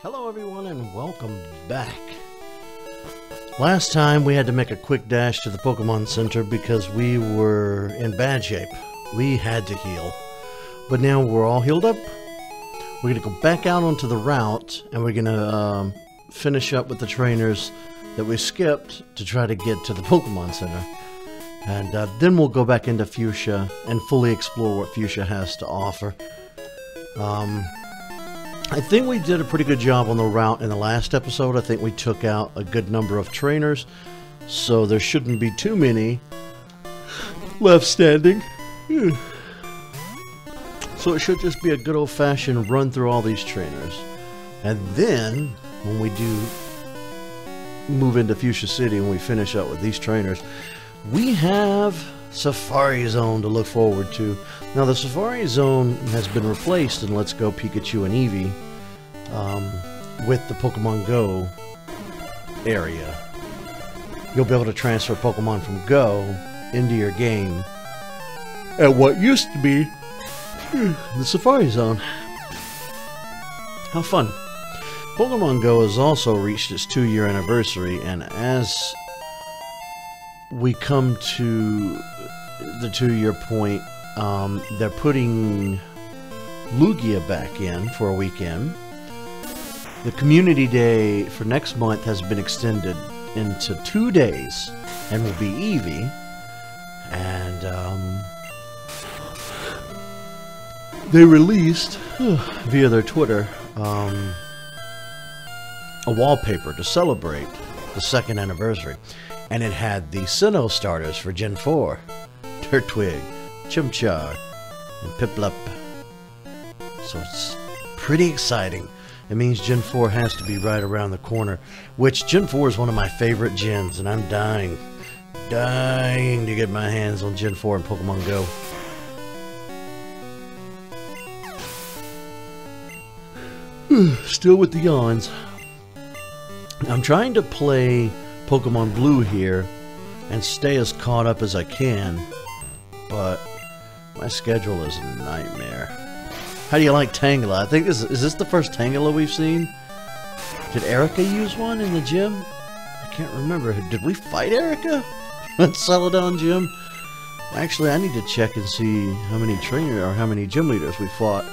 Hello everyone and welcome back. Last time we had to make a quick dash to the Pokemon Center because we were in bad shape. We had to heal. But now we're all healed up. We're going to go back out onto the route and we're going to finish up with the trainers that we skipped to try to get to the Pokemon Center. And then we'll go back into Fuchsia and fully explore what Fuchsia has to offer. I think we did a pretty good job on the route in the last episode. I think we took out a good number of trainers, so there shouldn't be too many left standing. So it should just be a good old-fashioned run through all these trainers. And then, when we do move into Fuchsia City and we finish up with these trainers, we have Safari Zone to look forward to. Now the Safari Zone has been replaced in Let's Go Pikachu and Eevee with the Pokemon Go area. You'll be able to transfer Pokemon from Go into your game at what used to be the Safari Zone. How fun. Pokemon Go has also reached its 2-year anniversary, and as we come to the 2-year point, they're putting Lugia back in for a weekend. The community day for next month has been extended into 2 days and will be Eevee. And they released via their Twitter a wallpaper to celebrate the 2nd anniversary, and it had the Sinnoh starters for Gen 4, Turtwig, Chimchar, and Piplup. So it's pretty exciting. It means Gen 4 has to be right around the corner, which Gen 4 is one of my favorite gens, and I'm dying to get my hands on Gen 4 in Pokemon Go. Still with the yawns. I'm trying to play Pokemon Blue here and stay as caught up as I can, but my schedule is a nightmare. How do you like Tangela? I think is this the first Tangela we've seen? Did Erica use one in the gym? I can't remember. Did we fight Erica at Celadon Gym? Actually, I need to check and see how many trainer or how many gym leaders we fought.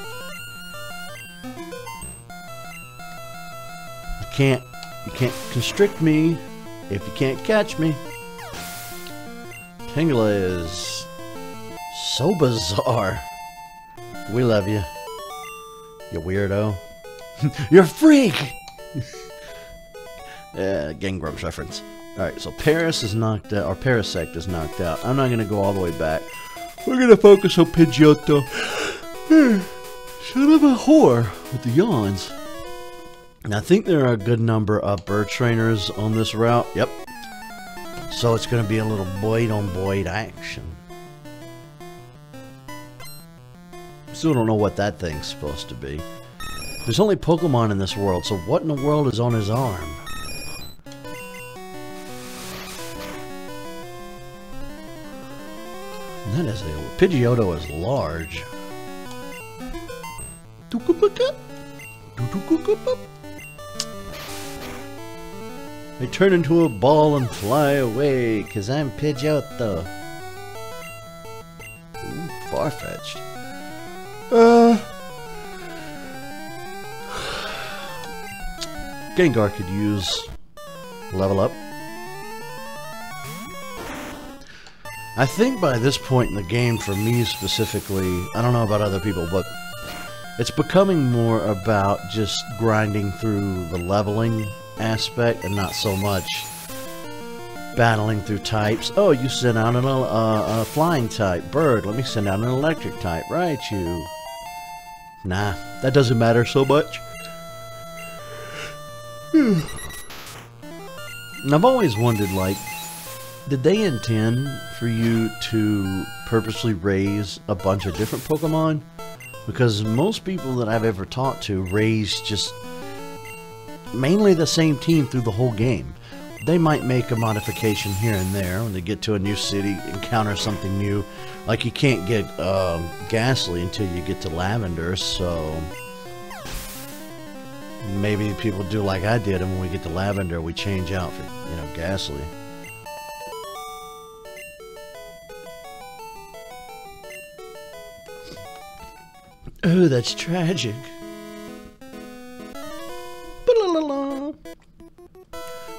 You can't constrict me if you can't catch me. Tangela is so bizarre. We love you, you weirdo. You're a freak! Game Grumps reference. Alright, so Paris is knocked out, or Parasect is knocked out. I'm not going to go all the way back. We're going to focus on Pidgeotto. Son of a whore with the yawns. And I think there are a good number of bird trainers on this route. Yep. So it's going to be a little Boyd-on-Boyd action. Still don't know what that thing's supposed to be. There's only Pokemon in this world, so what in the world is on his arm? That is Pidgeotto is large. I turn into a ball and fly away, 'cause I'm Pidgeotto. Ooh, far-fetched. Gengar could use level up. I think by this point in the game, for me specifically, I don't know about other people, but it's becoming more about just grinding through the leveling aspect and not so much battling through types. Oh, you sent out a flying type bird. Let me send out an electric type. Raichu. Nah, that doesn't matter so much. And I've always wondered, like, did they intend for you to purposely raise a bunch of different Pokemon? Because most people that I've ever talked to raise just mainly the same team through the whole game. They might make a modification here and there when they get to a new city, encounter something new. Like you can't get Ghastly until you get to Lavender, so maybe people do like I did, and when we get to Lavender, we change out for, you know, Ghastly. Oh, that's tragic. Ba-la-la-la.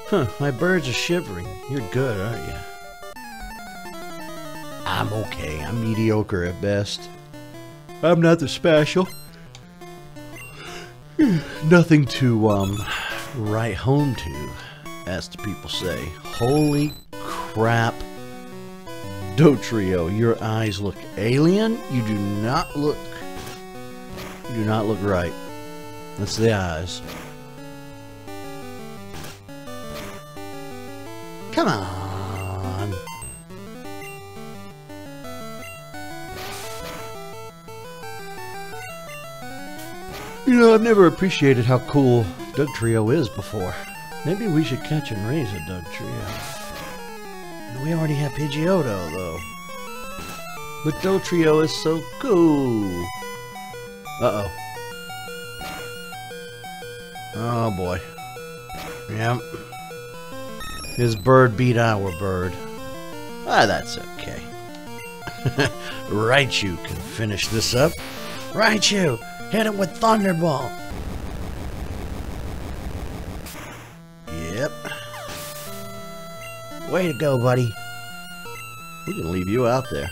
Huh, my birds are shivering. You're good, aren't you? I'm okay. I'm mediocre at best. I'm nothing special. Nothing to, write home to, as the people say. Holy crap. Dotrio, your eyes look alien. You do not look right. That's the eyes. Come on. You know, I've never appreciated how cool Dugtrio is before. Maybe we should catch and raise a Dugtrio. We already have Pidgeotto, though. But Dotrio is so cool. Uh-oh. Oh, boy. Yep. His bird beat our bird. Ah, that's okay. Raichu can finish this up. Raichu, hit it with Thunderbolt. Yep. Way to go, buddy. We can leave you out there.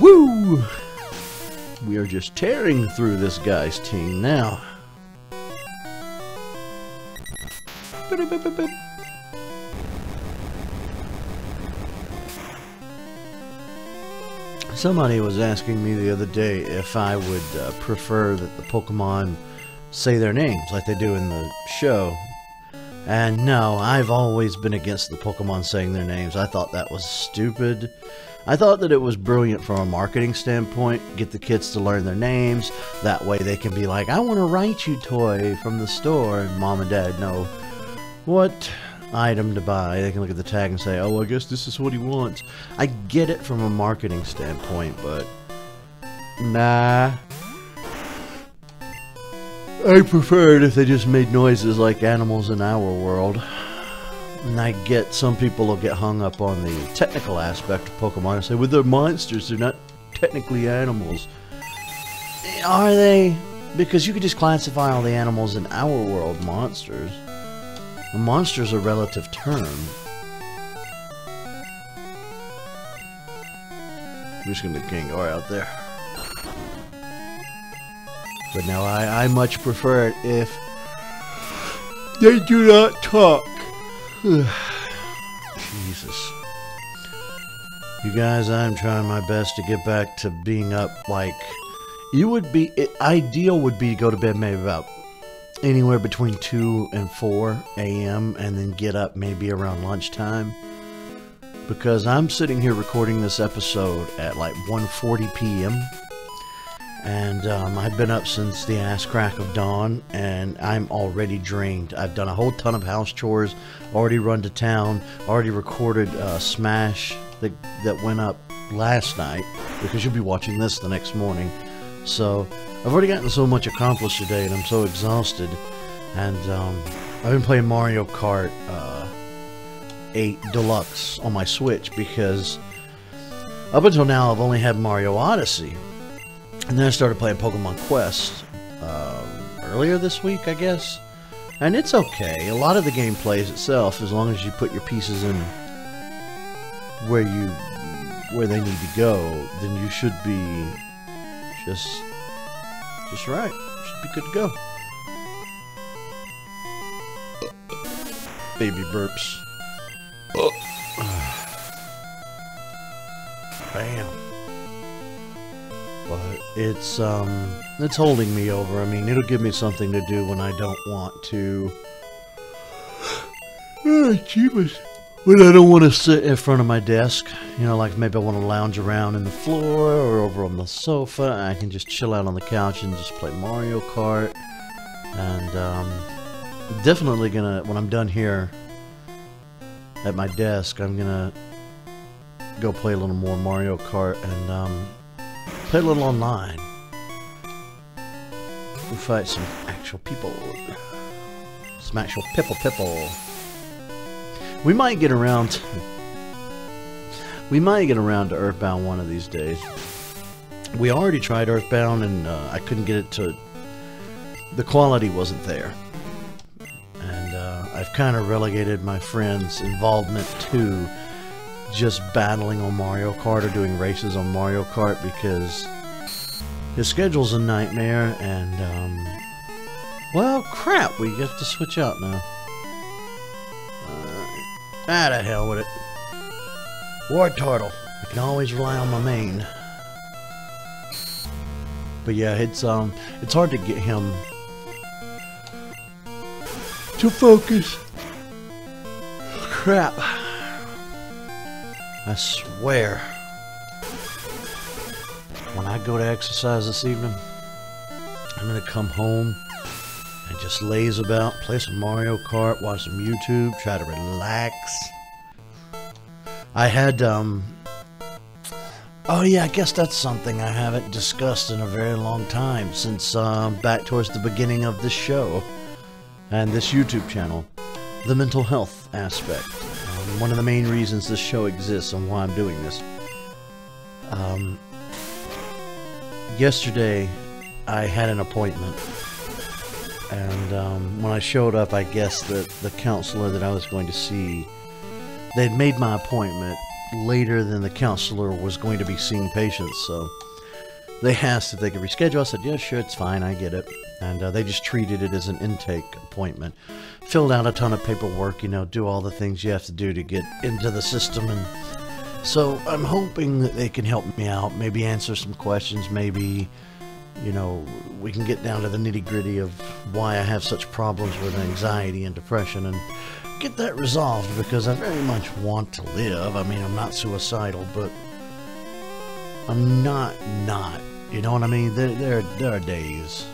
Woo! We are just tearing through this guy's team now. Somebody was asking me the other day if I would prefer that the Pokemon say their names like they do in the show. And no, I've always been against the Pokemon saying their names. I thought that was stupid. I thought that it was brilliant from a marketing standpoint. Get the kids to learn their names. That way they can be like, I want a Raichu toy from the store. And mom and dad know what item to buy. They can look at the tag and say, oh, I guess this is what he wants. I get it from a marketing standpoint, but nah. I prefer it if they just made noises like animals in our world. And I get some people will get hung up on the technical aspect of Pokemon and say, well, they're monsters, they're not technically animals. Are they? Because you could just classify all the animals in our world monsters. A monster is a relative term. I'm just going to Gengar out there. But no, I much prefer it if they do not talk. Jesus. You guys, I'm trying my best to get back to being up like... ideal would be to go to bed maybe about anywhere between 2 and 4 a.m. and then get up maybe around lunchtime. Because I'm sitting here recording this episode at like 1:40 p.m. And I've been up since the ass crack of dawn, and I'm already drained. I've done a whole ton of house chores, already run to town, already recorded Smash that went up last night, because you'll be watching this the next morning. So I've already gotten so much accomplished today, and I'm so exhausted. And I've been playing Mario Kart 8 Deluxe on my Switch, because up until now I've only had Mario Odyssey. And then I started playing Pokemon Quest earlier this week, I guess. And it's okay. A lot of the game plays itself as long as you put your pieces in where they need to go. Then you should be just right. Should be good to go. Baby burps. Bam. But it's holding me over. I mean, it'll give me something to do when I don't want to. Jeebus. When I don't want to sit in front of my desk, you know, like maybe I want to lounge around in the floor or over on the sofa. I can just chill out on the couch and just play Mario Kart. And definitely gonna, when I'm done here at my desk, I'm gonna go play a little more Mario Kart and play a little online. We fight some actual people. Some actual people. We might get around to Earthbound one of these days. We already tried Earthbound and I couldn't get it to... The quality wasn't there. And I've kind of relegated my friend's involvement to just battling on Mario Kart or doing races on Mario Kart because his schedule's a nightmare and well, crap, we get to switch out now. The hell with it. War Turtle. I can always rely on my main. But yeah, it's hard to get him to focus. Crap. I swear. When I go to exercise this evening, I'm gonna come home and just laze about, play some Mario Kart, watch some YouTube, try to relax. I had, oh yeah, I guess that's something I haven't discussed in a very long time, since back towards the beginning of this show and this YouTube channel. The mental health aspect. One of the main reasons this show exists and why I'm doing this. Yesterday, I had an appointment. And when I showed up, I guess that the counselor that I was going to see, they'd made my appointment later than the counselor was going to be seeing patients, so they asked if they could reschedule. I said, yeah, sure, it's fine, I get it. And they just treated it as an intake appointment. Filled out a ton of paperwork, you know, do all the things you have to do to get into the system. And so I'm hoping that they can help me out, maybe answer some questions, maybe... You know, we can get down to the nitty-gritty of why I have such problems with anxiety and depression and get that resolved, because I very much want to live. I mean, I'm not suicidal, but I'm not. You know what I mean? There are days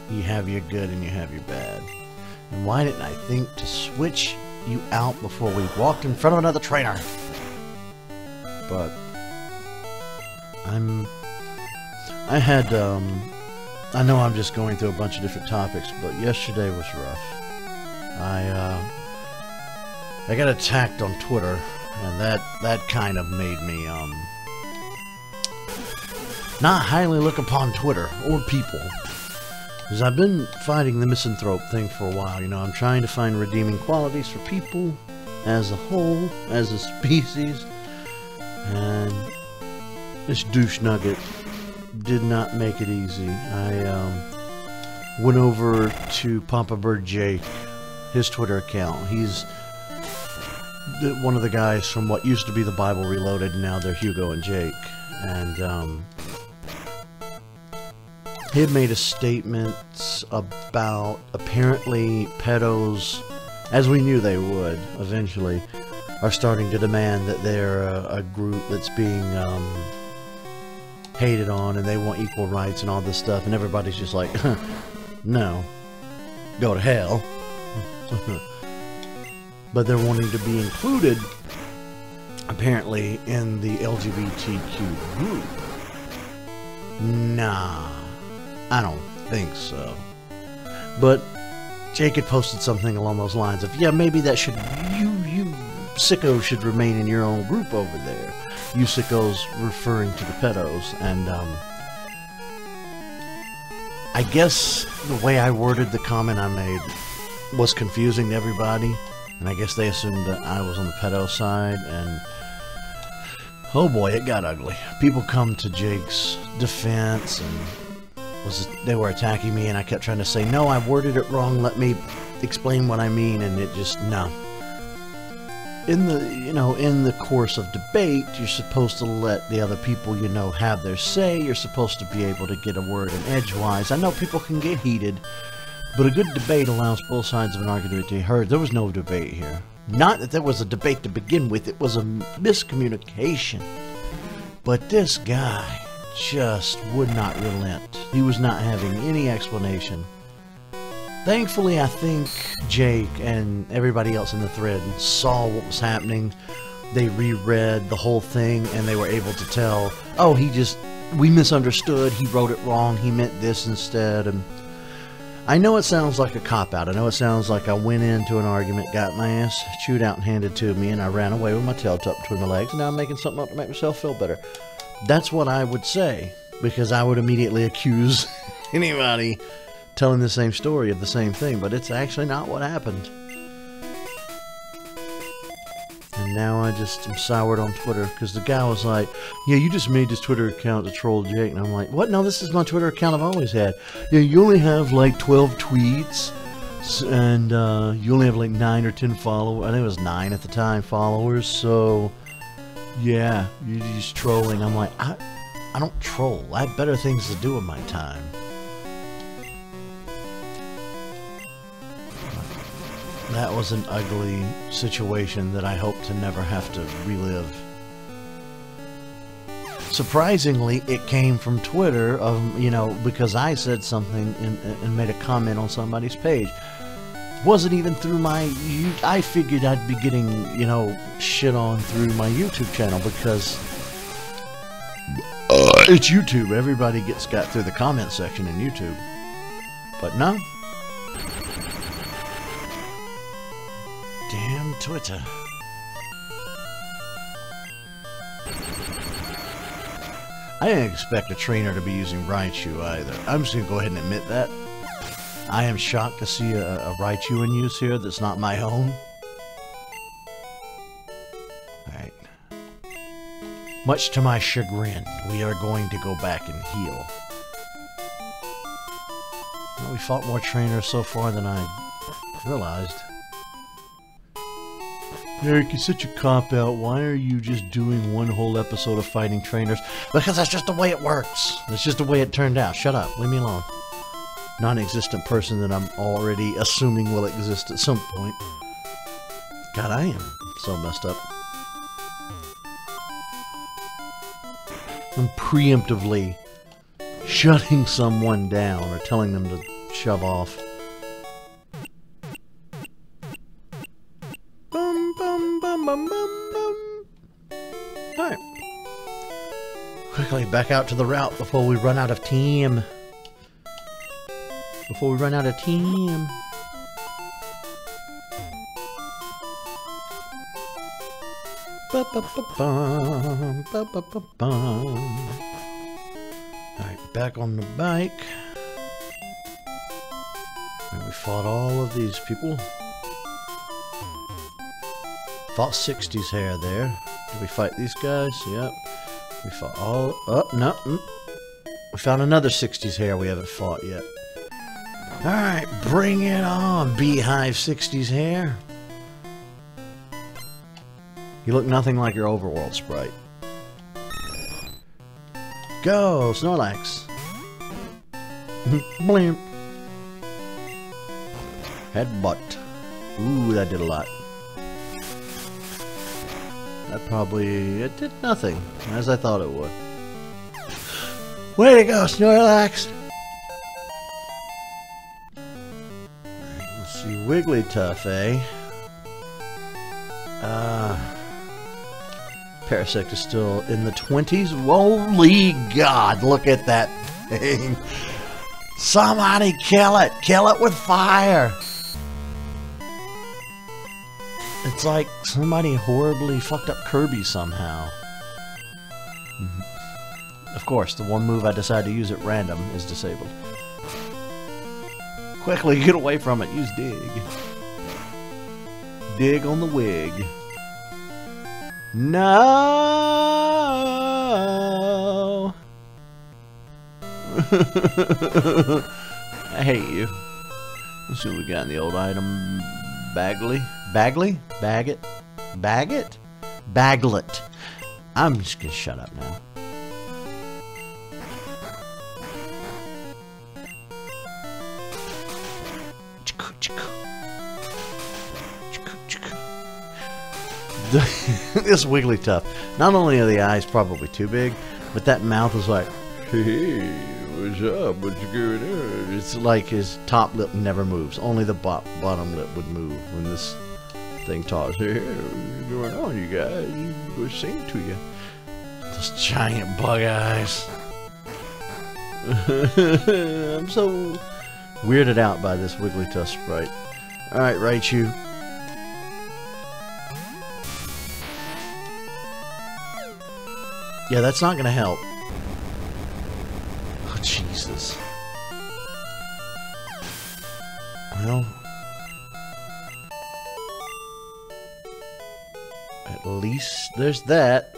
you have your good and you have your bad. And why didn't I think to switch you out before we walked in front of another trainer? But I know I'm just going through a bunch of different topics, but yesterday was rough. I got attacked on Twitter, and that kind of made me, not highly look upon Twitter, or people. Because I've been fighting the misanthrope thing for a while, you know, I'm trying to find redeeming qualities for people, as a whole, as a species, and this douche nugget did not make it easy. I went over to Papa Bird Jake, his Twitter account. He's one of the guys from what used to be the Bible Reloaded, and now they're Hugo and Jake. And he had made a statement about apparently pedos, as we knew they would eventually, are starting to demand that they're a group that's being hated on, and they want equal rights and all this stuff, and everybody's just like, no, go to hell. But they're wanting to be included, apparently, in the LGBTQ group. Nah, I don't think so. But Jake had posted something along those lines of, yeah, maybe that should, you sickos should remain in your own group over there. You sickos referring to the pedos. And I guess the way I worded the comment I made was confusing to everybody, and I guess they assumed that I was on the pedo side, and oh boy, it got ugly. People come to Jake's defense, and they were attacking me, and I kept trying to say, no, I worded it wrong, let me explain what I mean, and it just, no. in the course of debate, you're supposed to let the other people, have their say. You're supposed to be able to get a word in edgewise. I know people can get heated, but a good debate allows both sides of an argument to be heard. There was no debate here. Not that there was a debate to begin with. It was a miscommunication. But this guy just would not relent. He was not having any explanation. Thankfully, I think Jake and everybody else in the thread saw what was happening. They reread the whole thing and they were able to tell, oh, we misunderstood. He wrote it wrong. He meant this instead. And I know it sounds like a cop-out. I know it sounds like I went into an argument, got my ass chewed out and handed to me, and I ran away with my tail tucked between my legs, and now I'm making something up to make myself feel better. That's what I would say, because I would immediately accuse anybody telling the same story of the same thing, but it's actually not what happened. And now I just am soured on Twitter, because the guy was like, yeah, you just made this Twitter account to troll Jake. And I'm like, what? No, this is my Twitter account I've always had. Yeah, you only have like 12 tweets, and you only have like 9 or 10 followers. I think it was 9 at the time, followers. So, yeah, you're just trolling. I'm like, I don't troll. I have better things to do with my time. That was an ugly situation that I hope to never have to relive. Surprisingly, it came from Twitter, because I said something and made a comment on somebody's page. It wasn't even through I figured I'd be getting, shit on through my YouTube channel, because it's YouTube. Everybody got through the comment section in YouTube. But no. Damn Twitter. I didn't expect a trainer to be using Raichu either. I'm just going to go ahead and admit that. I am shocked to see a Raichu in use here that's not my own. Alright. Much to my chagrin, we are going to go back and heal. Well, we fought more trainers so far than I realized. Eric, you're such a cop-out. Why are you just doing one whole episode of fighting trainers? Because that's just the way it works. That's just the way it turned out. Shut up. Leave me alone. Non-existent person that I'm already assuming will exist at some point. God, I am so messed up. I'm preemptively shutting someone down or telling them to shove off. Alright. Quickly back out to the route before we run out of time. Before we run out of time. Alright, back on the bike. And we fought all of these people. Fought 60s hair there. Did we fight these guys? Yep. We fought all... Oh, no. We found another 60s hair we haven't fought yet. Alright, bring it on, Beehive 60s hair. You look nothing like your overworld sprite. Go, Snorlax. Blimp. Headbutt. Ooh, that did a lot. It did nothing, as I thought it would. Way to go, Snorlax! Let's see, Wigglytuff, eh? Parasect is still in the 20s. Holy God, look at that thing! Somebody kill it! Kill it with fire! It's like somebody horribly fucked up Kirby somehow. Of course, the one move I decide to use at random is disabled. Quickly, get away from it. Use Dig. Dig on the wig. No! I hate you. Let's see what we got in the old item. Bagley? Bagley? Bag it? Baggett? Baglet. I'm just gonna shut up now. This Wigglytuff. Not only are the eyes probably too big, but that mouth is like, hey, what's up? What's going on? It's like his top lip never moves. Only the bottom lip would move when this thing talks. Hey, what's going on, you guys? We're singing to you. Those giant bug eyes. I'm so weirded out by this Wigglytuff sprite. Alright, Raichu. Yeah, that's not gonna help. Oh, Jesus. Well, at least there's that.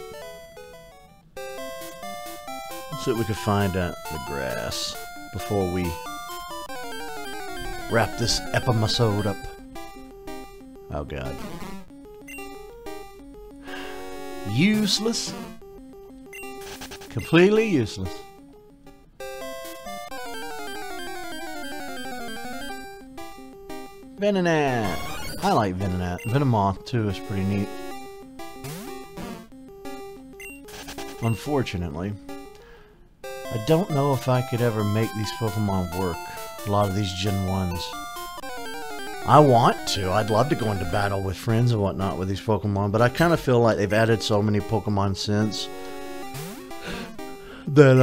Let's see what we can find out in the grass before we wrap this episode up. Oh, God. Useless. Completely useless. Venonat. I like Venonat. Venomoth too is pretty neat. Unfortunately, I don't know if I could ever make these Pokemon work. A lot of these Gen 1s. I want to. I'd love to go into battle with friends and whatnot with these Pokemon, but I kind of feel like they've added so many Pokemon since that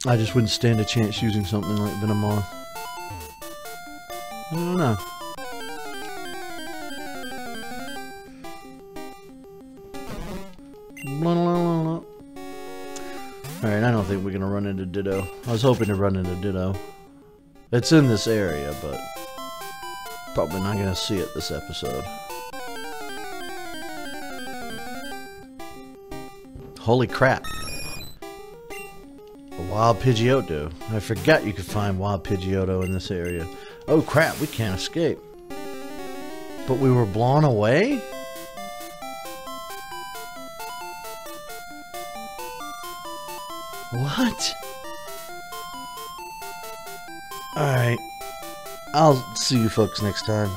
I just wouldn't stand a chance using something like Venomoth. I don't know. Alright, I don't think we're gonna run into Ditto. I was hoping to run into Ditto. It's in this area, but probably not gonna see it this episode. Holy crap. A wild Pidgeotto. I forgot you could find wild Pidgeotto in this area. Oh crap, we can't escape. But we were blown away? What? Alright. I'll see you folks next time.